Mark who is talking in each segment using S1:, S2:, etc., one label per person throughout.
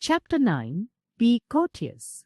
S1: Chapter 9. Be Courteous.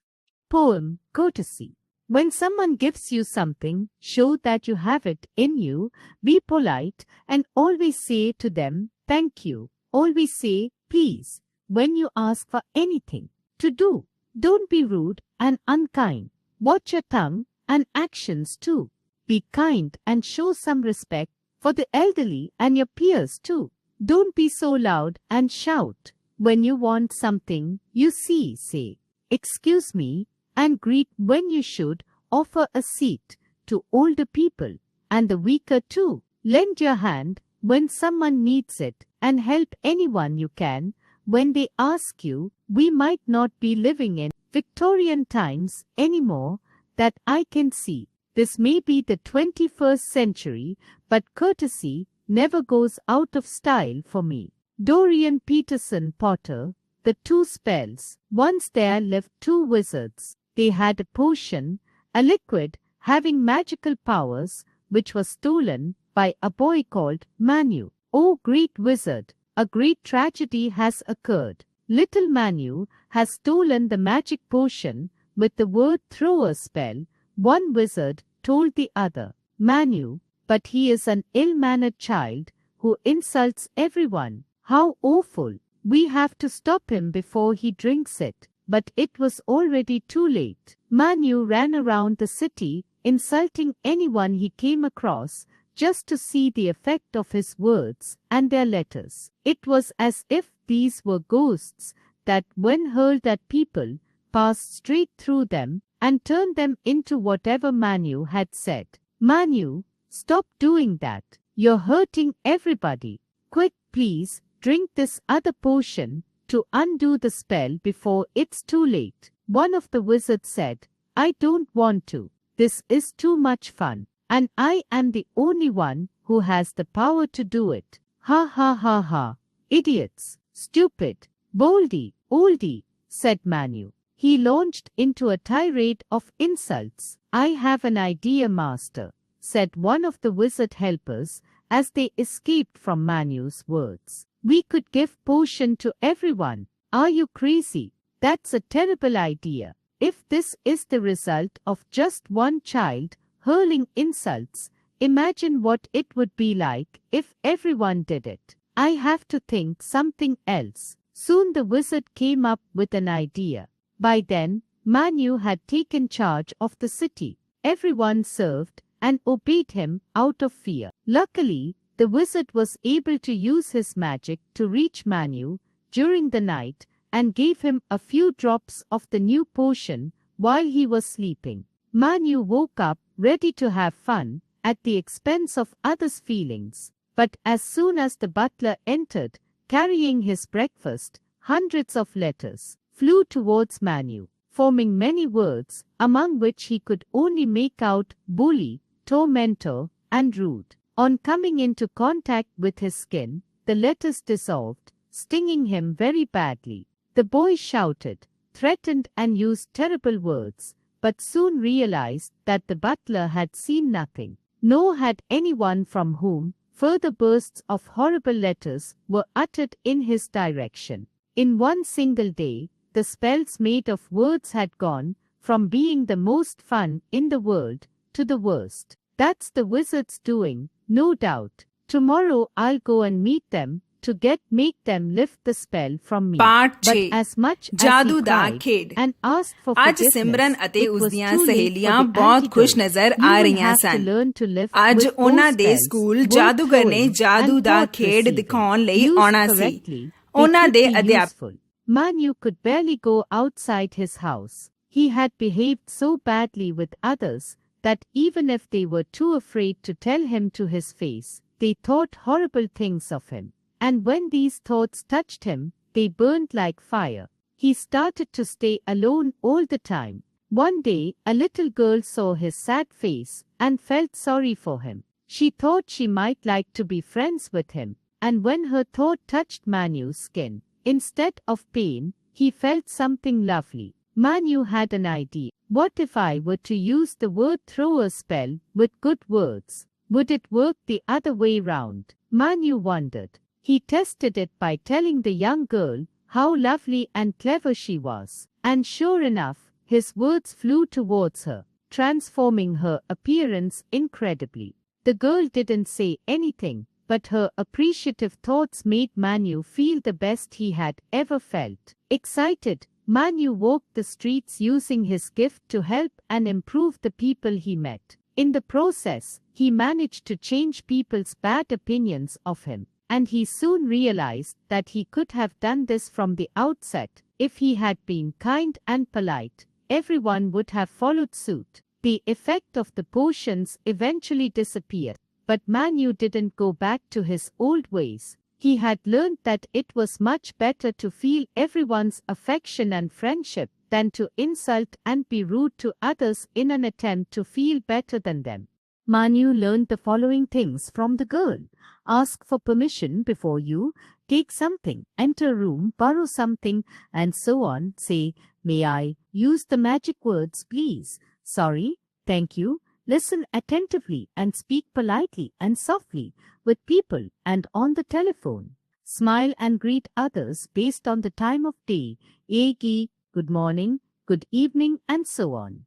S1: Poem Courtesy. When someone gives you something, show that you have it in you. Be polite and always say to them, thank you. Always say, please, when you ask for anything to do. Don't be rude and unkind. Watch your tongue and actions too. Be kind and show some respect for the elderly and your peers too. Don't be so loud and shout. When you want something, you say, excuse me, and greet when you should. Offer a seat to older people and the weaker too. Lend your hand when someone needs it and help anyone you can when they ask you. We might not be living in Victorian times anymore that I can see. This may be the 21st century, but courtesy never goes out of style for me. Dorian Peterson Potter. The Two Spells. Once there lived two wizards. They had a potion, a liquid having magical powers, which was stolen by a boy called Manu. Oh, great wizard, a great tragedy has occurred. Little Manu has stolen the magic potion with the word throw a spell. One wizard told the other, Manu, but he is an ill-mannered child who insults everyone. How awful! We have to stop him before he drinks it. But it was already too late. Manu ran around the city, insulting anyone he came across, just to see the effect of his words and their letters. It was as if these were ghosts that, when hurled at people, passed straight through them and turned them into whatever Manu had said. Manu, stop doing that. You're hurting everybody. Quick, please, drink this other potion to undo the spell before it's too late. One of the wizards said, I don't want to. This is too much fun, and I am the only one who has the power to do it. Ha ha ha ha. Idiots, stupid, boldy, oldie, said Manu. He launched into a tirade of insults. I have an idea, master, said one of the wizard helpers as they escaped from Manu's words. We could give potion to everyone. Are you crazy? That's a terrible idea. If this is the result of just one child hurling insults, imagine what it would be like if everyone did it. I have to think something else. Soon the wizard came up with an idea. By then, Manu had taken charge of the city. Everyone served and obeyed him out of fear. Luckily, the wizard was able to use his magic to reach Manu during the night and gave him a few drops of the new potion while he was sleeping. Manu woke up ready to have fun at the expense of others' feelings. But as soon as the butler entered, carrying his breakfast, hundreds of letters flew towards Manu, forming many words, among which he could only make out bully, tormentor, and rude. On coming into contact with his skin, the letters dissolved, stinging him very badly. The boy shouted, threatened and used terrible words, but soon realized that the butler had seen nothing, nor had anyone from whom further bursts of horrible letters were uttered in his direction. In one single day, the spells made of words had gone from being the most fun in the world to the worst. That's the wizard's doing, no doubt. Tomorrow I'll go and meet them to make them lift the spell from me.
S2: Part 6
S1: But as much as
S2: ਜਾਦੂ
S1: he
S2: the
S1: cried
S2: ਖੇਡ।
S1: and asked for
S2: ਅੱਜ
S1: forgiveness,
S2: ਸਿਮਰਨ ਅਤੇ
S1: it was
S2: ਉਸਦੀਆਂ
S1: too late
S2: ਸਹੇਲੀਆਂ
S1: for the
S2: ਬਹੁਤ
S1: antidote.
S2: ਖੁਸ਼ ਨਜ਼ਰ
S1: You
S2: ਆ
S1: will
S2: ਰਹੀਆਂ
S1: have to
S2: ਸਨ।
S1: learn to live
S2: ਅੱਜ
S1: with
S2: ਉਹਨਾਂ
S1: those
S2: ਦੇ
S1: spells,
S2: ਸਕੂਲ
S1: both
S2: ਜਾਦੂਗਰ ਨੇ
S1: throwing
S2: ਜਾਦੂ
S1: and
S2: ਦਾ
S1: both
S2: ਖੇਡ
S1: receiving.
S2: ਦਿਖਾਉਣ ਲਈ
S1: Used
S2: ਆਉਣਾ ਸੀ।
S1: correctly, they
S2: ਉਹਨਾਂ
S1: could
S2: ਦੇ
S1: be
S2: ਅਧਿਆਪਕ
S1: useful. Manu could barely go outside his house. He had behaved so badly with others that even if they were too afraid to tell him to his face, they thought horrible things of him. And when these thoughts touched him, they burned like fire. He started to stay alone all the time. One day, a little girl saw his sad face and felt sorry for him. She thought she might like to be friends with him, and when her thought touched Manu's skin, instead of pain, he felt something lovely. Manu had an idea. What if I were to use the word thrower spell with good words? Would it work the other way round? Manu wondered. He tested it by telling the young girl how lovely and clever she was. And sure enough, his words flew towards her, transforming her appearance incredibly. The girl didn't say anything, but her appreciative thoughts made Manu feel the best he had ever felt. Excited, Manu walked the streets using his gift to help and improve the people he met. In the process, he managed to change people's bad opinions of him, and he soon realized that he could have done this from the outset. If he had been kind and polite, everyone would have followed suit. The effect of the potions eventually disappeared, but Manu didn't go back to his old ways. He had learned that it was much better to feel everyone's affection and friendship than to insult and be rude to others in an attempt to feel better than them. Manu learned the following things from the girl. Ask for permission before you take something, enter a room, borrow something, and so on. Say, may I? Use the magic words, please, sorry, thank you. Listen attentively and speak politely and softly with people and on the telephone. Smile and greet others based on the time of day, e.g., good morning, good evening, and so on.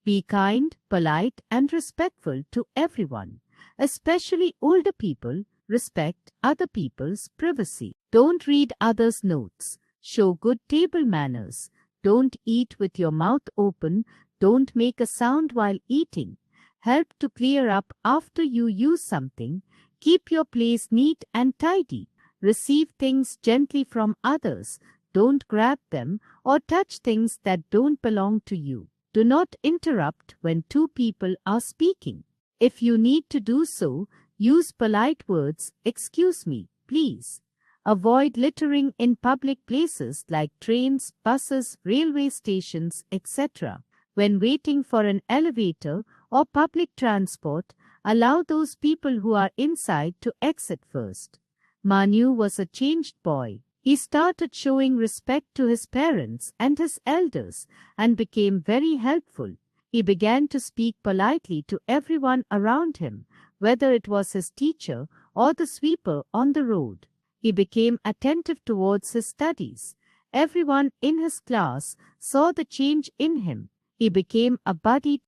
S1: Be kind, polite, and respectful to everyone, especially older people. Respect other people's privacy. Don't read others' notes. Show good table manners. Don't eat with your mouth open. Don't make a sound while eating. Help to clear up after you use something. Keep your place neat and tidy. Receive things gently from others. Don't grab them or touch things that don't belong to you. Do not interrupt when two people are speaking. If you need to do so, use polite words, excuse me, please. Avoid littering in public places like trains, buses, railway stations, etc. When waiting for an elevator or public transport, allow those people who are inside to exit first. Manu was a changed boy. He started showing respect to his parents and his elders and became very helpful. He began to speak politely to everyone around him, whether it was his teacher or the sweeper on the road. He became attentive towards his studies. Everyone in his class saw the change in him. He became a buddy